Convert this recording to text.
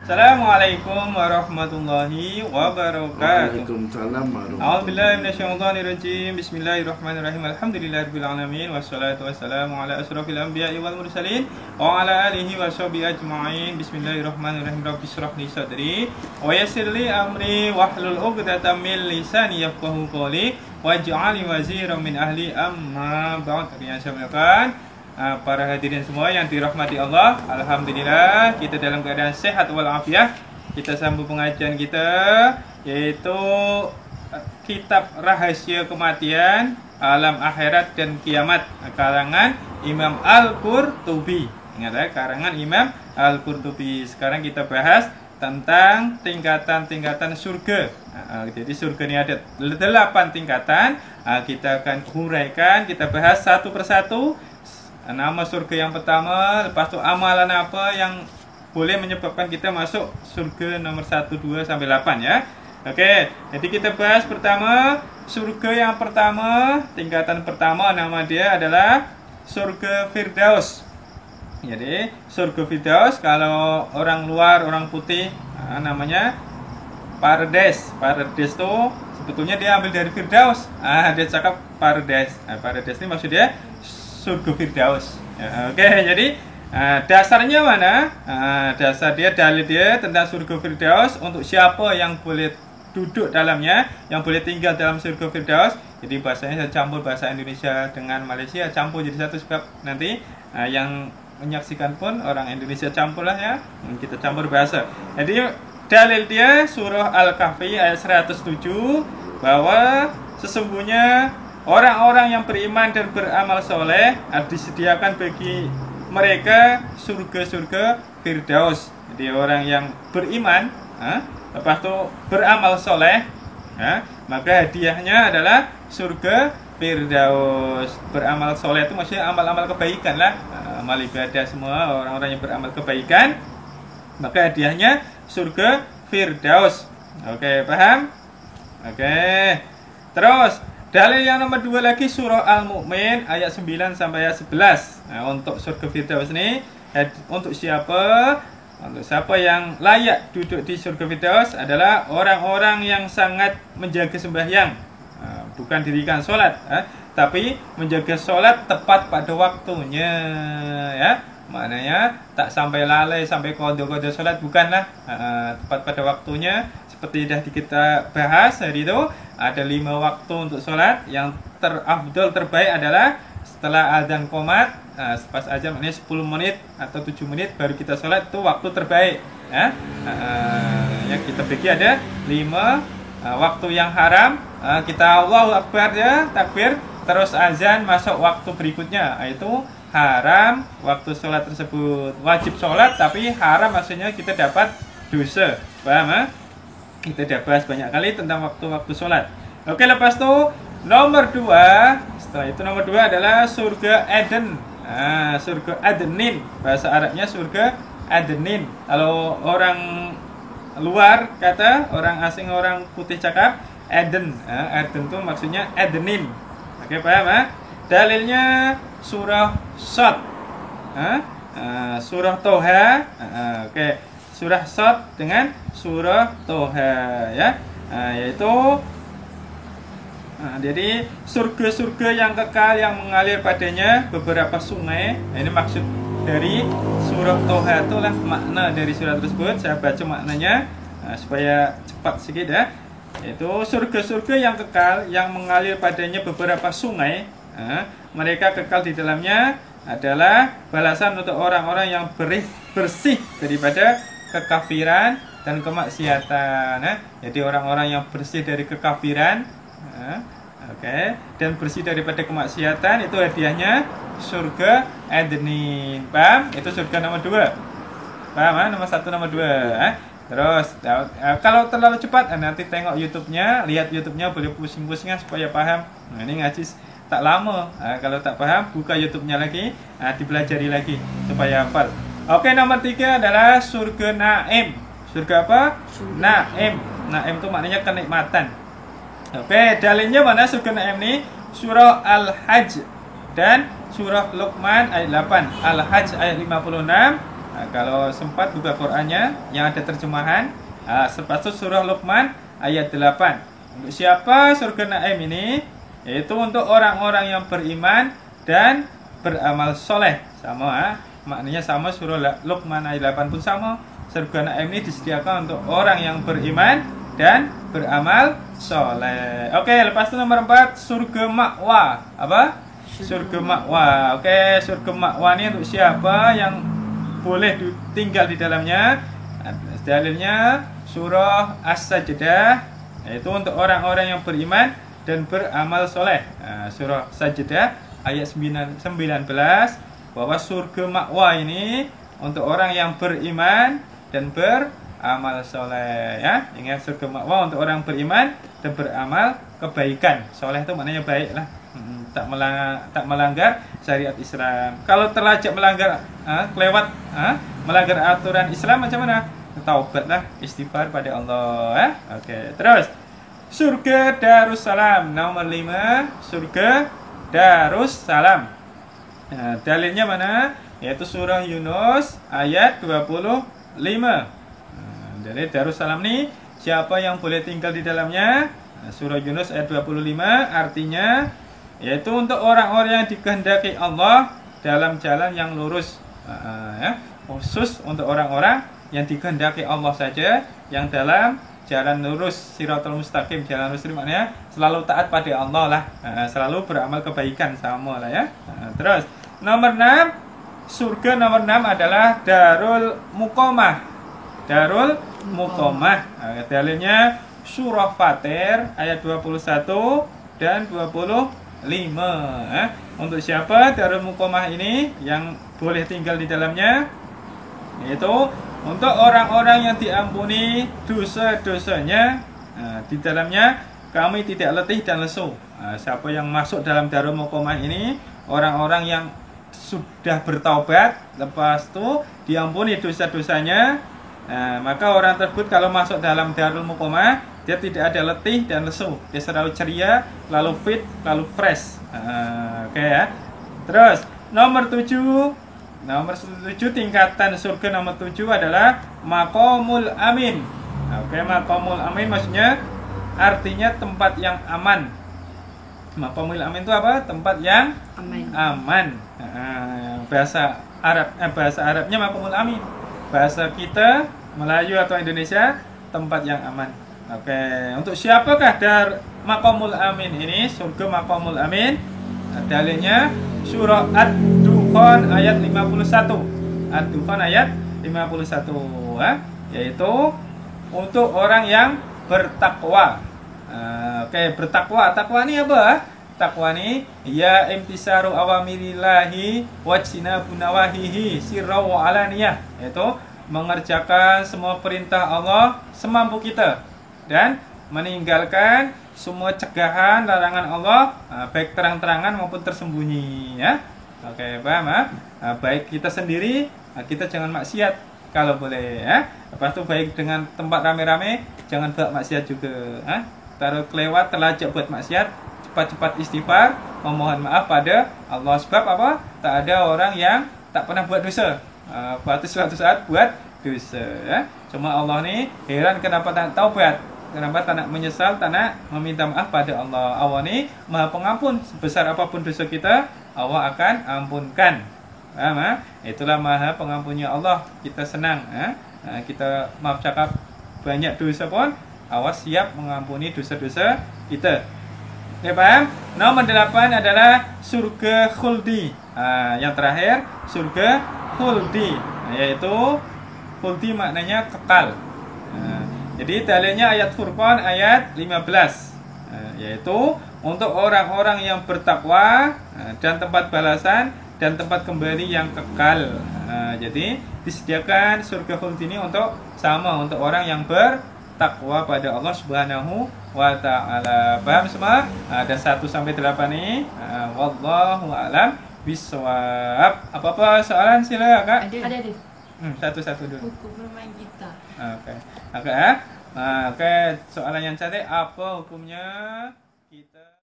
Assalamualaikum warahmatullahi wabarakatuh. Waalaikumsalam warahmatullahi A'udzubillahi minasyaitonirrajim. Bismillahirrahmanirrahim. Alhamdulillahirabbil alamin wassalatu wassalamu ala asyrofil anbiya'i wal mursalin wa ala alihi washabihi ajmain. Bismillahirrahmanirrahim. Rabbi shrah li sadri wa yassir li amri wahlul 'uqdatam min lisani yafqahu qawli waj'al waziran min ahli. Amma ba'd. Yang saya muliakan para hadirin semua yang dirahmati Allah, alhamdulillah kita dalam keadaan sehat walafiat. Kita sambung pengajian kita, yaitu kitab Rahasia Kematian, Alam Akhirat dan Kiamat, karangan Imam Al-Qurtubi. Ingat ya, karangan Imam Al-Qurtubi. Sekarang kita bahas tentang tingkatan-tingkatan surga. Jadi surga ini ada 8 tingkatan. Kita akan huraikan, kita bahas satu persatu. Nama surga yang pertama, lepas itu amalan apa yang boleh menyebabkan kita masuk surga nomor 1, 2 sampai 8 ya. Oke, jadi kita bahas pertama surga yang pertama, tingkatan pertama, nama dia adalah surga Firdaus. Jadi surga Firdaus kalau orang luar, orang putih namanya Paradise. Paradise itu sebetulnya dia ambil dari Firdaus. Dia cakap Paradise. Paradise ini maksudnya surga Firdaus. Oke, jadi dasarnya mana? Dasar dia, dalil dia tentang surga Firdaus untuk siapa yang boleh duduk dalamnya, yang boleh tinggal dalam surga Firdaus. Jadi bahasanya saya campur bahasa Indonesia dengan Malaysia, campur jadi satu, sebab nanti yang menyaksikan pun orang Indonesia campur lah ya. Kita campur bahasa. Jadi dalil dia surah Al-Kahfi ayat 107 bahwa sesungguhnya orang-orang yang beriman dan beramal soleh disediakan bagi mereka surga-surga Firdaus. Jadi orang yang beriman, lepas itu beramal soleh, maka hadiahnya adalah surga Firdaus. Beramal soleh itu maksudnya amal-amal kebaikan lah, amal ibadah semua. Orang-orang yang beramal kebaikan, maka hadiahnya surga Firdaus. Oke, paham? Oke, terus dalil yang nomor 2 lagi surah Al-Mu'min ayat 9 sampai ayat 11. Untuk surga Firdaus ini untuk siapa? Untuk siapa yang layak duduk di surga Firdaus adalah orang-orang yang sangat menjaga sembahyang. Bukan dirikan sholat, tapi menjaga sholat tepat pada waktunya ya. Maknanya tak sampai lalai, sampai qada-qada sholat, bukanlah, tepat pada waktunya. Seperti dah kita bahas hari itu, ada 5 waktu untuk sholat. Yang terafdal, terbaik adalah setelah azan qomat, pas azan ini 10 menit atau 7 menit baru kita sholat, itu waktu terbaik ya. Yang kita bagi ada 5 waktu yang haram. Kita Allahu Akbar ya, takbir, terus azan masuk waktu berikutnya, itu haram waktu sholat tersebut. Wajib sholat tapi haram maksudnya kita dapat dosa. Paham? Kita sudah bahas banyak kali tentang waktu-waktu sholat. Oke, lepas itu nomor 2. Setelah itu nomor 2 adalah surga Eden. Surga Adenin. Bahasa Arabnya surga Adenin. Kalau orang luar kata, orang asing, orang putih cakap Eden. Eden itu maksudnya Adenin. Oke, paham? Dalilnya surah Shad, surah Toha. Oke, surah Shad dengan surah Toha ya. Yaitu jadi surga-surga yang kekal yang mengalir padanya beberapa sungai. Ini maksud dari surah Toha, itulah makna dari surah tersebut. Saya baca maknanya supaya cepat sedikit ya. Yaitu surga-surga yang kekal yang mengalir padanya beberapa sungai. Mereka kekal di dalamnya adalah balasan untuk orang-orang yang bersih daripada kekafiran dan kemaksiatan. Jadi orang-orang yang bersih dari kekafiran, dan bersih daripada kemaksiatan, itu hadiahnya surga Adenin. Paham? Itu surga nomor 2. Paham? Nomor 1, nomor 2. Terus kalau terlalu cepat nanti tengok YouTube-nya, lihat YouTube-nya, boleh pusing-pusing supaya paham. Ini ngaji tak lama. Kalau tak paham, buka YouTube-nya lagi, dipelajari lagi supaya hafal. Oke, nomor 3 adalah surga Naim. Surga apa? Naim. Naim itu maknanya kenikmatan. Oke, dalilnya mana surga Naim ini? Surah Al-Hajj dan surah Luqman ayat 8. Al-Hajj ayat 56, Kalau sempat buka Qur'annya yang ada terjemahan. Sepatu surah Luqman ayat 8. Untuk siapa surga Naim ini? Yaitu untuk orang-orang yang beriman dan beramal soleh. Sama, maknanya sama, surah Luqman ayat 8 pun sama. Surga Naim ini disediakan untuk orang yang beriman dan beramal soleh. Oke, lepas itu nomor 4, surga ma'wa. Apa? Surga ma'wa. Oke, surga ma'wa ini untuk siapa yang boleh tinggal di dalamnya? Dalilnya surah As-Sajdah, yaitu untuk orang-orang yang beriman dan beramal soleh. Surah Sajdah ayat 19, bahwa surga ma'wa ini untuk orang yang beriman dan beramal soleh. Ya, ingat, surga ma'wa untuk orang beriman dan beramal kebaikan. Soleh itu maknanya baik lah. Tak melanggar syariat Islam. Kalau terlajak melanggar, kelewat, melanggar aturan Islam, macam mana? Taubatlah, istighfar pada Allah. Oke, terus surga Darussalam nomor 5, surga Darussalam. Dalilnya mana? Yaitu surah Yunus ayat 25. Dalil Darussalam nih, siapa yang boleh tinggal di dalamnya? Surah Yunus ayat 25 artinya yaitu untuk orang-orang yang dikehendaki Allah dalam jalan yang lurus. Khusus untuk orang-orang yang dikehendaki Allah saja yang dalam jalan lurus, siratal mustaqim, jalan lurus maknanya selalu taat pada Allah lah, selalu beramal kebaikan, sama lah ya. Terus nomor 6, surga nomor 6 adalah Darul Muqamah. Darul Muqamah. Dalilnya surah Fatir ayat 21 dan 25. Untuk siapa Darul Muqamah ini yang boleh tinggal di dalamnya? Yaitu untuk orang-orang yang diampuni dosa-dosanya. Di dalamnya kami tidak letih dan lesu. Siapa yang masuk dalam Darul Muqamah ini? Orang-orang yang sudah bertaubat, lepas itu diampuni dosa-dosanya. Maka orang tersebut kalau masuk dalam Darul Muqamah, dia tidak ada letih dan lesu. Dia selalu ceria, lalu fit, lalu fresh. Oke ya. Terus nomor 7, tingkatan surga nomor 7 adalah Maqamul Amin. Oke, Maqamul Amin maksudnya artinya tempat yang aman. Maqamul Amin itu apa? Tempat yang aman. Bahasa Arabnya Maqamul Amin. Bahasa kita Melayu atau Indonesia, tempat yang aman. Oke, untuk siapakah Maqamul Amin ini? Surga Maqamul Amin. Dalilnya surah Ad-Dukhan ayat 51. Ad-Dukhan ayat 51, yaitu untuk orang yang bertakwa. Oke, bertakwa. Takwa ini apa? Takwa ini ya imtisaru awamirillahi wajtinabu nawahihi sirra wa alaniyah, yaitu mengerjakan semua perintah Allah semampu kita dan meninggalkan semua cegahan larangan Allah, baik terang-terangan maupun tersembunyi, ya. Oke, paham? Baik kita sendiri, kita jangan maksiat kalau boleh, ya. Lepas itu baik dengan tempat rame-rame, jangan buat maksiat juga, taruh kelewat, terlajak buat maksiat, cepat-cepat istighfar, memohon maaf pada Allah. Sebab apa? Tak ada orang yang tak pernah buat dosa. Suatu saat buat dosa, ya. Cuma Allah nih heran kenapa tak taubat, kenapa tak nak menyesal, tak nak meminta maaf pada Allah. Allah ni Maha Pengampun, sebesar apapun dosa kita, Allah akan ampunkan. Paham? Itulah Maha Pengampunnya Allah. Kita senang, kita maaf cakap banyak dosa pun Allah siap mengampuni dosa-dosa kita. Ya, paham? Nomor 8 adalah surga khuldi. Yang terakhir surga khuldi, yaitu khuldi maknanya kekal. Jadi dalilnya ayat Furqan ayat 15, yaitu untuk orang-orang yang bertakwa dan tempat balasan dan tempat kembali yang kekal. Jadi disediakan surga khuldi ini untuk orang yang bertakwa pada Allah Subhanahu wa ta'ala. Paham semua? Ada 1 sampai 8 nih. Wallahu a'lam bishawab. Apa-apa soalan sila, Kak? Ada. Satu-satu dulu. Hukum bermain gitar. Oke. Soalan yang cantik, apa hukumnya?